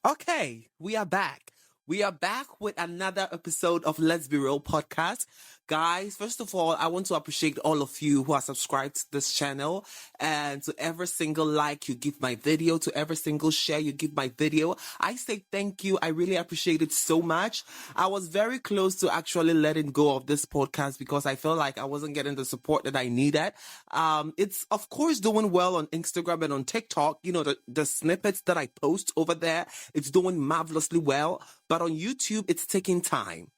Okay, we are back. We are back with another episode of Let's Be Real podcast. Guys, first of all, I want to appreciate all of you who are subscribed to this channel and to every single like you give my video, to every single share you give my video. I say thank you. I really appreciate it so much. I was very close to actually letting go of this podcast because I felt like I wasn't getting the support that I needed. It's of course doing well on Instagram and on TikTok. You know, the snippets that I post over there, it's doing marvelously well. But on YouTube, it's taking time.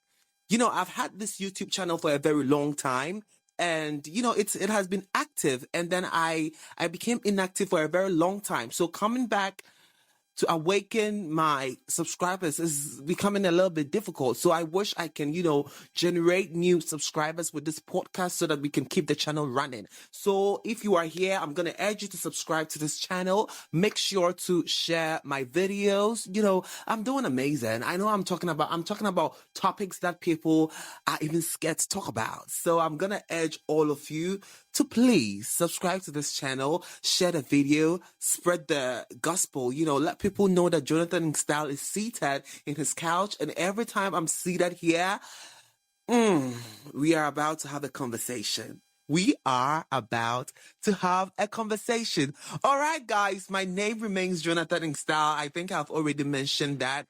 You know, I've had this YouTube channel for a very long time, and you know, it has been active, and then I became inactive for a very long time. So coming back to awaken my subscribers is becoming a little bit difficult. So I wish I can, you know, generate new subscribers with this podcast so that we can keep the channel running. So if you are here, I'm going to urge you to subscribe to this channel. Make sure to share my videos. You know, I'm doing amazing. I know I'm talking about topics that people are even scared to talk about. So I'm going to urge all of you to please subscribe to this channel, share the video, spread the gospel, you know, let people know that Jonathan Style is seated in his couch, and every time I'm seated here, we are about to have a conversation. We are about to have a conversation. All right, guys, my name remains Jonathan Style. I think I've already mentioned that.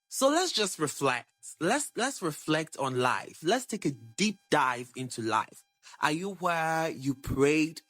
So let's just reflect. Let's reflect on life. Let's take a deep dive into life. Are you where you prayed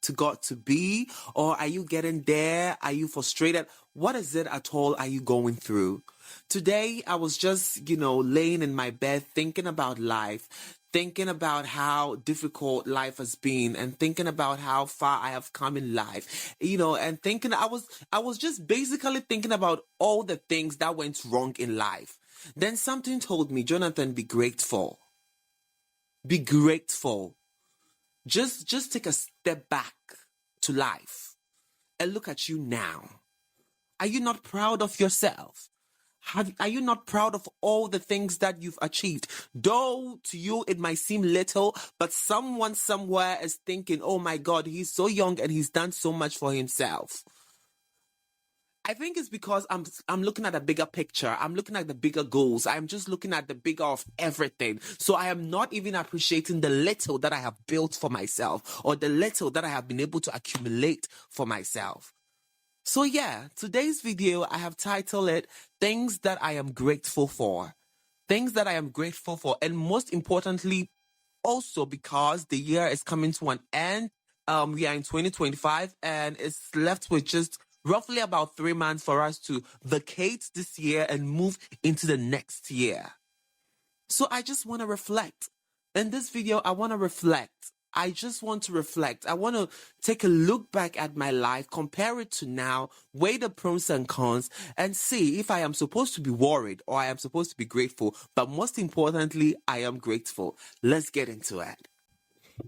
to God to be? Or are you getting there? Are you frustrated? What is it at all are you going through? Today, I was just, you know, laying in my bed thinking about life, thinking about how difficult life has been, and thinking about how far I have come in life, you know, and thinking I was just basically thinking about all the things that went wrong in life. Then something told me, Jonathan, be grateful. Be grateful. Just take a step back to life and look at you now. Are you not proud of yourself? Are you not proud of all the things that you've achieved? Though to you it might seem little, but someone somewhere is thinking, oh my God, he's so young and he's done so much for himself. I think it's because I'm looking at a bigger picture. I'm looking at the bigger goals. I'm just looking at the bigger of everything. So I am not even appreciating the little that I have built for myself or the little that I have been able to accumulate for myself. So yeah, today's video, I have titled it, Things That I Am Grateful For. Things that I am grateful for. And most importantly, also because the year is coming to an end. We are in 2025 and it's left with just roughly about 3 months for us to vacate this year and move into the next year. So I just want to reflect. In this video, I want to reflect. I just want to reflect. I want to take a look back at my life, compare it to now, weigh the pros and cons, and see if I am supposed to be worried or I am supposed to be grateful. But most importantly, I am grateful. Let's get into it.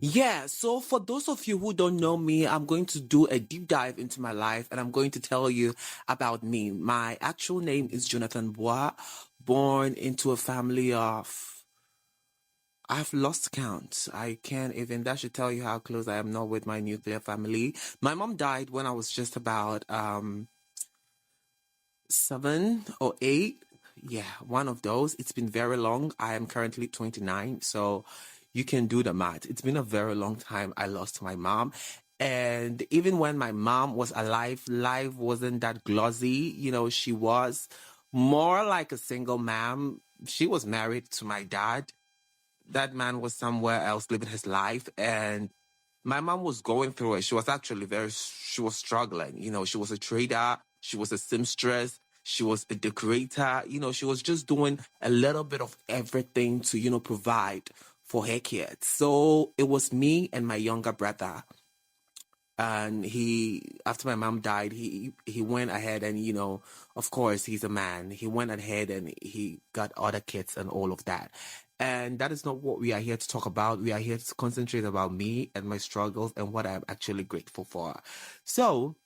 Yeah, so for those of you who don't know me, I'm going to do a deep dive into my life and I'm going to tell you about me. My actual name is Jonathan Bois, born into a family of, I've lost count. I can't even, that should tell you how close I am not with my nuclear family. My mom died when I was just about 7 or 8. Yeah, one of those. It's been very long. I am currently 29, so you can do the math. It's been a very long time I lost my mom. And even when my mom was alive, life wasn't that glossy. You know, she was more like a single mom. She was married to my dad. That man was somewhere else living his life. And my mom was going through it. She was actually she was struggling. You know, she was a trader. She was a seamstress. She was a decorator. You know, she was just doing a little bit of everything to, you know, provide for her kids. So it was me and my younger brother. And after my mom died, he went ahead and, you know, of course, he's a man. He went ahead and he got other kids and all of that. And that is not what we are here to talk about. We are here to concentrate about me and my struggles and what I'm actually grateful for. So,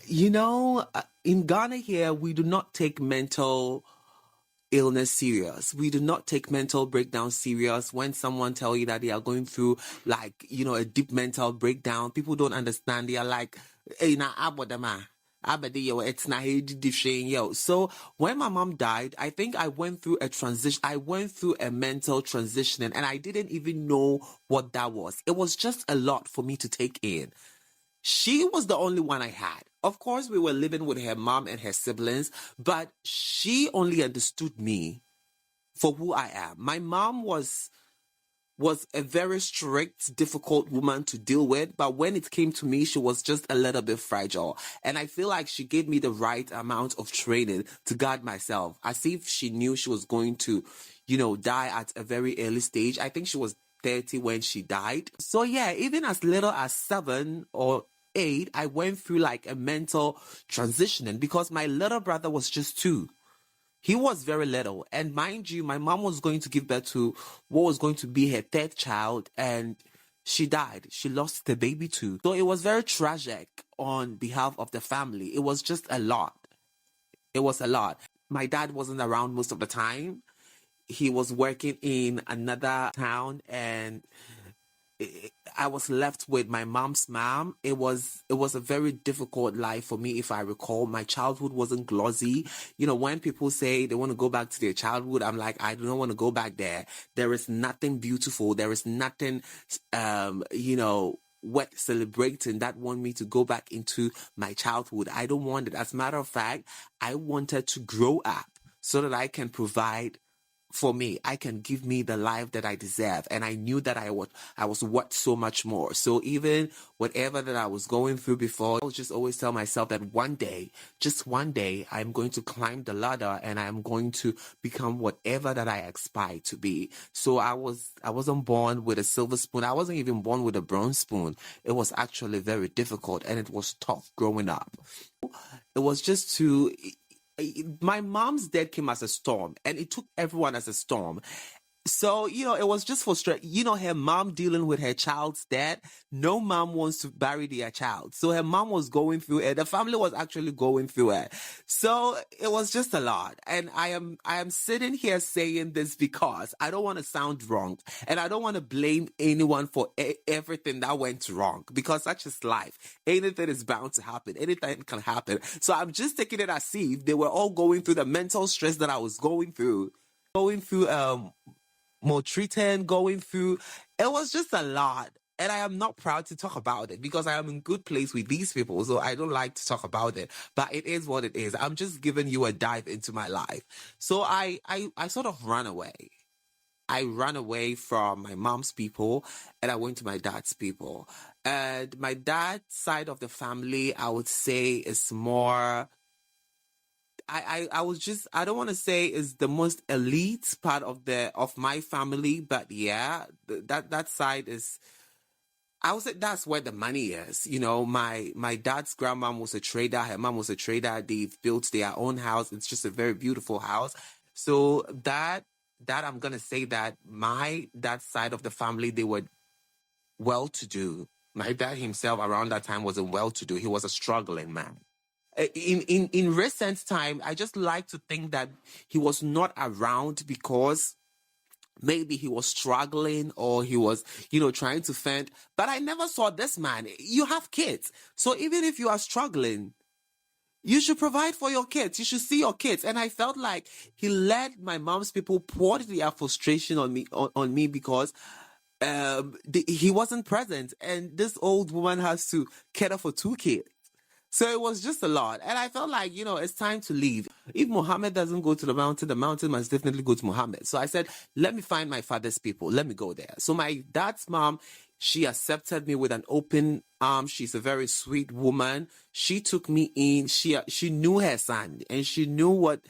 you know, in Ghana here, we do not take mental illness serious. We do not take mental breakdown serious. When someone tell you that they are going through, like, you know, a deep mental breakdown, people don't understand. They are like, hey, na abodama. Abadi yo, it's na yo. So when my mom died, I think I went through a transition. I went through a mental transition, and I didn't even know what that was. It was just a lot for me to take in. She was the only one I had. Of course, we were living with her mom and her siblings, but she only understood me for who I am. My mom was a very strict, difficult woman to deal with, but when it came to me, she was just a little bit fragile. And I feel like she gave me the right amount of training to guard myself, as if she knew she was going to, die at a very early stage. I think she was 30 when she died. So yeah, even as little as 7 or 8, I went through like a mental transitioning because my little brother was just 2. He was very little. And mind you, my mom was going to give birth to what was going to be her 3rd child, and she died. She lost the baby too. So it was very tragic on behalf of the family. It was just a lot. It was a lot. My dad wasn't around most of the time. He was working in another town, and I was left with my mom's mom. It was a very difficult life for me, if I recall. My childhood wasn't glossy. When people say they want to go back to their childhood, I'm like, I don't want to go back there. There is nothing beautiful. There is nothing, worth celebrating that want me to go back into my childhood. I don't want it. As a matter of fact, I wanted to grow up so that I can provide for me. I can give me the life that I deserve. And I knew that I was worth so much more. So even whatever that I was going through before, I would just always tell myself that one day, just one day, I'm going to climb the ladder and I'm going to become whatever that I aspire to be. So I wasn't born with a silver spoon. I wasn't even born with a bronze spoon. It was actually very difficult, and it was tough growing up. It was just to my mom's death came as a storm, and it took everyone as a storm. So, it was just frustrating. Her mom dealing with her child's death. No mom wants to bury their child. So her mom was going through it. The family was actually going through it. So it was just a lot. And I am sitting here saying this because I don't want to sound wrong. And I don't want to blame anyone for everything that went wrong, because that's just life. Anything is bound to happen. Anything can happen. So I'm just taking it as if they were all going through the mental stress that I was going through. Maltreated, going through. It was just a lot. And I am not proud to talk about it because I am in good place with these people. So I don't like to talk about it. But it is what it is. I'm just giving you a dive into my life. So I sort of ran away. I ran away from my mom's people and I went to my dad's people. And my dad's side of the family, I would say, is more, I don't want to say is the most elite part of my family, but yeah, that side is, I would say that's where the money is. My dad's grandmom was a trader, her mom was a trader. They've built their own house. It's just a very beautiful house. So that I'm gonna say that my dad's side of the family, they were well to do. My dad himself around that time wasn't well to do. He was a struggling man. In recent time, I just like to think that he was not around because maybe he was struggling or he was, trying to fend. But I never saw this man. You have kids. So even if you are struggling, you should provide for your kids. You should see your kids. And I felt like he let my mom's people pour their frustration on me because he wasn't present. And this old woman has to care for 2 kids. So it was just a lot. And I felt like, it's time to leave. If Muhammad doesn't go to the mountain must definitely go to Muhammad. So I said, let me find my father's people. Let me go there. So my dad's mom, she accepted me with an open arm. She's a very sweet woman. She took me in. She knew her son and she knew what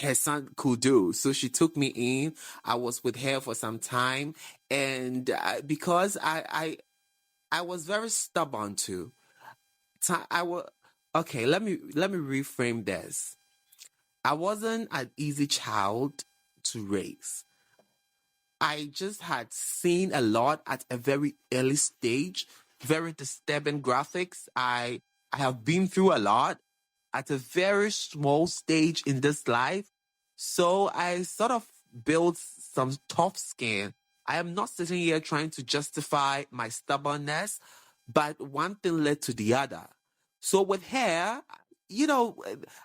her son could do. So she took me in. I was with her for some time. And because I was very stubborn too. Okay, let me reframe this. I wasn't an easy child to raise. I just had seen a lot at a very early stage, very disturbing graphics. I have been through a lot at a very small stage in this life. So I sort of built some tough skin. I am not sitting here trying to justify my stubbornness, but one thing led to the other. So with her,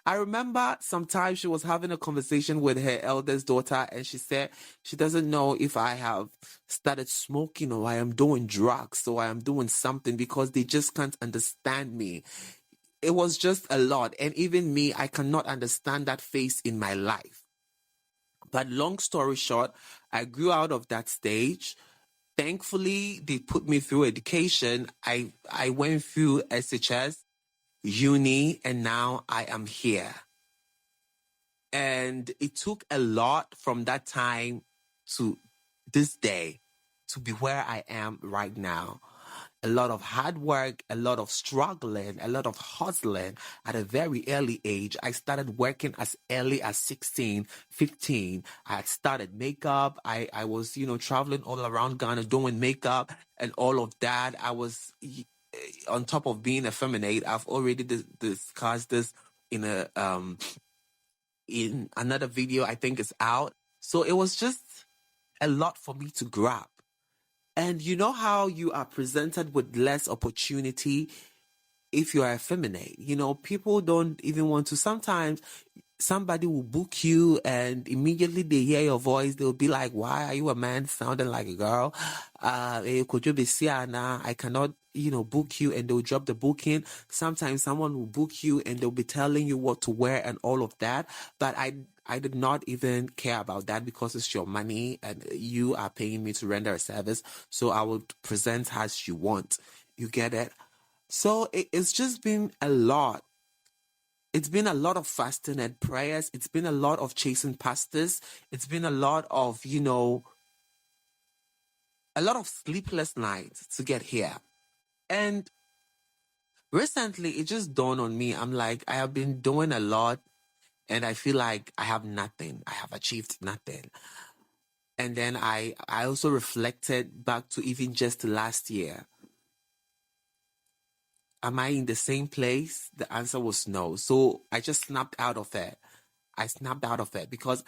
I remember sometimes she was having a conversation with her eldest daughter, and she said she doesn't know if I have started smoking or I am doing drugs or I am doing something because they just can't understand me. It was just a lot. And even me, I cannot understand that phase in my life. But long story short, I grew out of that stage. Thankfully, they put me through education. I went through SHS, uni, and now I am here. And it took a lot from that time to this day to be where I am right now. A lot of hard work, a lot of struggling, a lot of hustling at a very early age. I started working as early as 16, 15. I had started makeup. I was, traveling all around Ghana doing makeup and all of that. I was, on top of being effeminate, I've already discussed this in in another video. I think it's out. So it was just a lot for me to grab. And you know how you are presented with less opportunity if you are effeminate? People don't even want to. Sometimes somebody will book you and immediately they hear your voice, they'll be like, why are you a man sounding like a girl? Could you be Siana? I cannot, book you, and they'll drop the booking. Sometimes someone will book you and they'll be telling you what to wear and all of that. But I did not even care about that because it's your money and you are paying me to render a service. So I would present as you want. You get it? So it's just been a lot. It's been a lot of fasting and prayers. It's been a lot of chasing pastors. It's been a lot of, a lot of sleepless nights to get here. And recently, it just dawned on me. I'm like, I have been doing a lot and I feel like I have nothing. I have achieved nothing. And then I also reflected back to even just last year. Am I in the same place? The answer was no. So I just snapped out of it. I snapped out of it because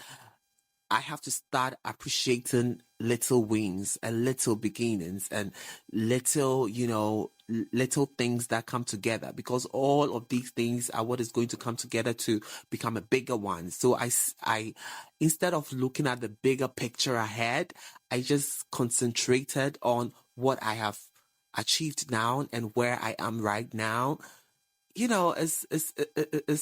I have to start appreciating little wins and little beginnings and little, little things that come together, because all of these things are what is going to come together to become a bigger one. So I instead of looking at the bigger picture ahead, I just concentrated on what I have achieved now and where I am right now. It's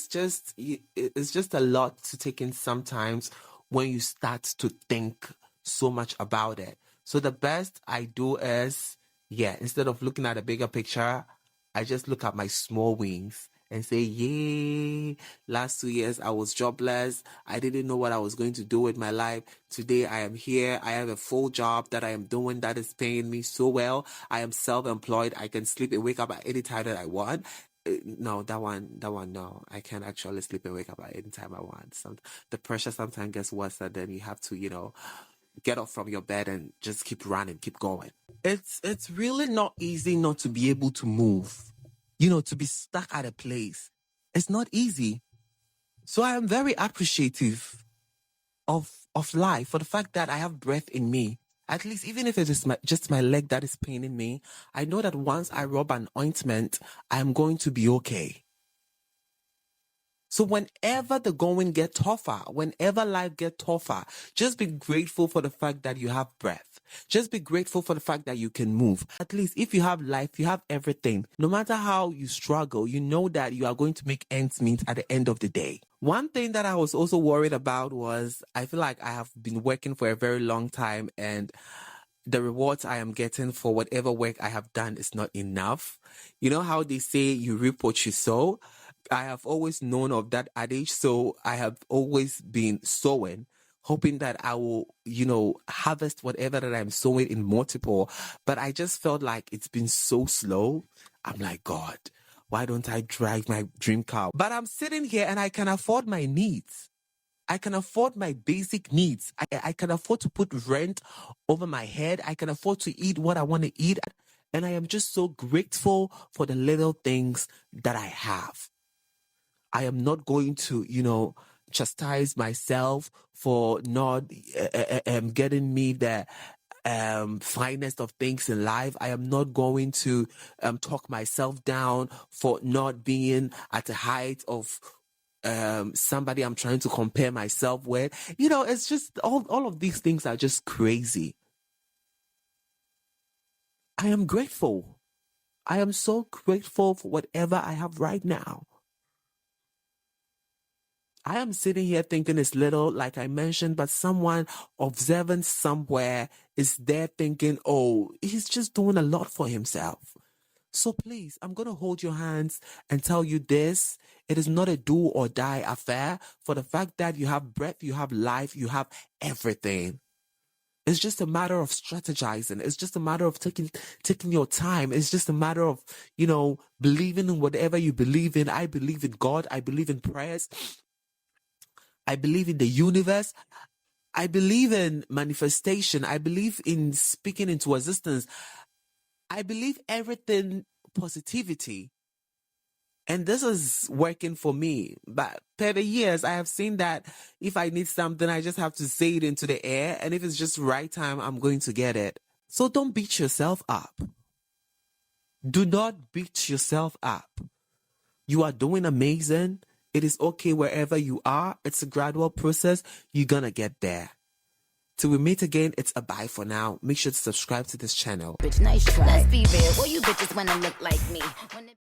just a lot to take in sometimes when you start to think so much about it. So the best I do is, instead of looking at a bigger picture, I just look at my small wins and say, yay, last 2 years I was jobless. I didn't know what I was going to do with my life. Today I am here. I have a full job that I am doing that is paying me so well. I am self-employed. I can sleep and wake up at any time that I want. No, that one, no. I can't actually sleep and wake up at any time I want. The pressure sometimes gets worse, and then you have to, get up from your bed and just keep running, keep going. It's really not easy not to be able to move, to be stuck at a place. It's not easy. So I am very appreciative of life for the fact that I have breath in me. At least, even if it is just my leg that is paining me, I know that once I rub an ointment, I am going to be okay. So whenever the going gets tougher, whenever life gets tougher, just be grateful for the fact that you have breath. Just be grateful for the fact that you can move. At least if you have life, you have everything. No matter how you struggle, you know that you are going to make ends meet at the end of the day. One thing that I was also worried about was I feel like I have been working for a very long time and the rewards I am getting for whatever work I have done is not enough. You know how they say you reap what you sow? I have always known of that adage, so I have always been sowing, hoping that I will, harvest whatever that I'm sowing in multiple. But I just felt like it's been so slow. I'm like, God, why don't I drive my dream car? But I'm sitting here and I can afford my needs. I can afford my basic needs. I can afford to put rent over my head. I can afford to eat what I want to eat. And I am just so grateful for the little things that I have. I am not going to, chastise myself for not getting me finest of things in life. I am not going to talk myself down for not being at the height of somebody I'm trying to compare myself with. It's just all of these things are just crazy. I am grateful. I am so grateful for whatever I have right now. I am sitting here thinking it's little, like I mentioned, but someone observant somewhere is there thinking, oh, he's just doing a lot for himself. So please, I'm going to hold your hands and tell you this. It is not a do or die affair. For the fact that you have breath, you have life, you have everything. It's just a matter of strategizing. It's just a matter of taking your time. It's just a matter of, believing in whatever you believe in. I believe in God. I believe in prayers. I believe in the universe. I believe in manifestation. I believe in speaking into existence. I believe everything positivity. And this is working for me. But per the years, I have seen that if I need something, I just have to say it into the air. And if it's just right time, I'm going to get it. So don't beat yourself up. Do not beat yourself up. You are doing amazing. It is okay wherever you are. It's a gradual process. You're going to get there. Till we meet again, it's a bye for now. Make sure to subscribe to this channel. Bitch, nice try. Let's be real. Well, you bitches wanna look like me.